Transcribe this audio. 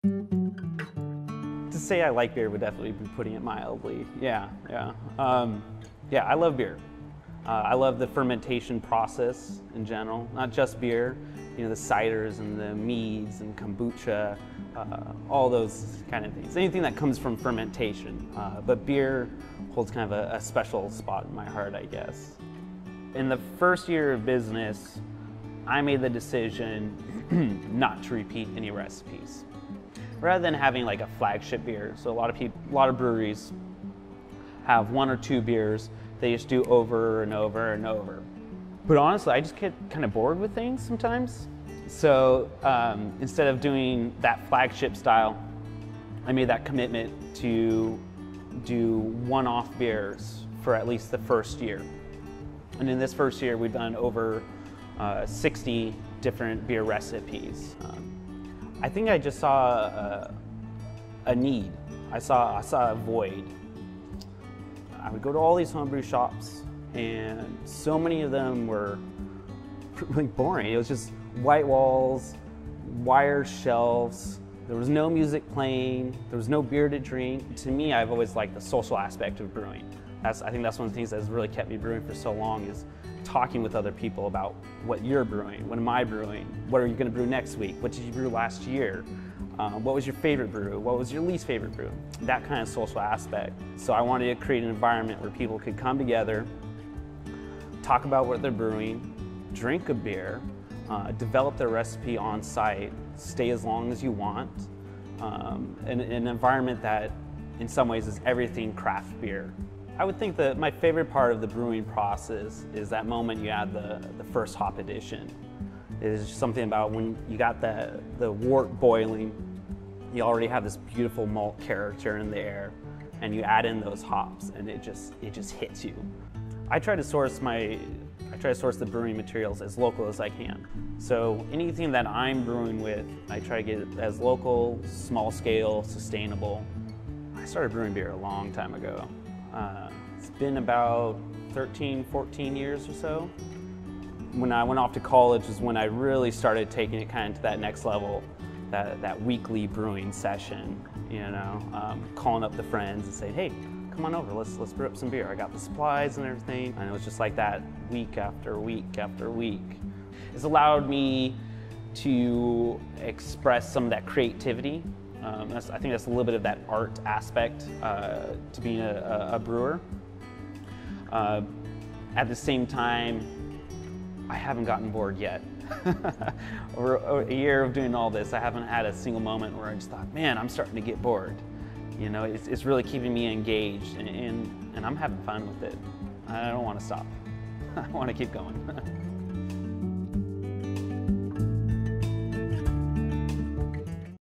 To say I like beer would definitely be putting it mildly. Yeah. Yeah, I love beer. I love the fermentation process in general, not just beer, you know, the ciders and the meads and kombucha, all those kind of things. Anything that comes from fermentation. But beer holds kind of a special spot in my heart, I guess. In the first year of business, I made the decision not to repeat any recipes. Rather than having like a flagship beer, so a lot of breweries have one or two beers they just do over and over and over. But honestly, I just get kind of bored with things sometimes. So instead of doing that flagship style, I made that commitment to do one-off beers for at least the first year. And in this first year, we've done over 60 different beer recipes. I think I just saw a need. I saw a void. I would go to all these homebrew shops, and so many of them were really boring. It was just white walls, wire shelves. There was no music playing. There was no beer to drink. To me, I've always liked the social aspect of brewing. I think that's one of the things that's really kept me brewing for so long, is talking with other people about what you're brewing, what am I brewing, what are you going to brew next week, what did you brew last year, what was your favorite brew, what was your least favorite brew, that kind of social aspect. So I wanted to create an environment where people could come together, talk about what they're brewing, drink a beer, develop their recipe on site, stay as long as you want, in an environment that in some ways is everything craft beer. I would think that my favorite part of the brewing process is that moment you add the first hop addition. It is just something about when you got the wort boiling, you already have this beautiful malt character in the air, and you add in those hops, and it just hits you. I try to source the brewing materials as local as I can. So anything that I'm brewing with, I try to get it as local, small scale, sustainable. I started brewing beer a long time ago. It's been about 13, 14 years or so. When I went off to college was when I really started taking it kind of to that next level, that weekly brewing session, you know, calling up the friends and saying, hey, come on over, let's brew up some beer. I got the supplies and everything. And it was just like that week after week after week. It's allowed me to express some of that creativity. I think that's a little bit of that art aspect to being a brewer. At the same time, I haven't gotten bored yet. Over a year of doing all this, I haven't had a single moment where I just thought, man, I'm starting to get bored. You know, it's really keeping me engaged, and I'm having fun with it. I don't want to stop. I want to keep going.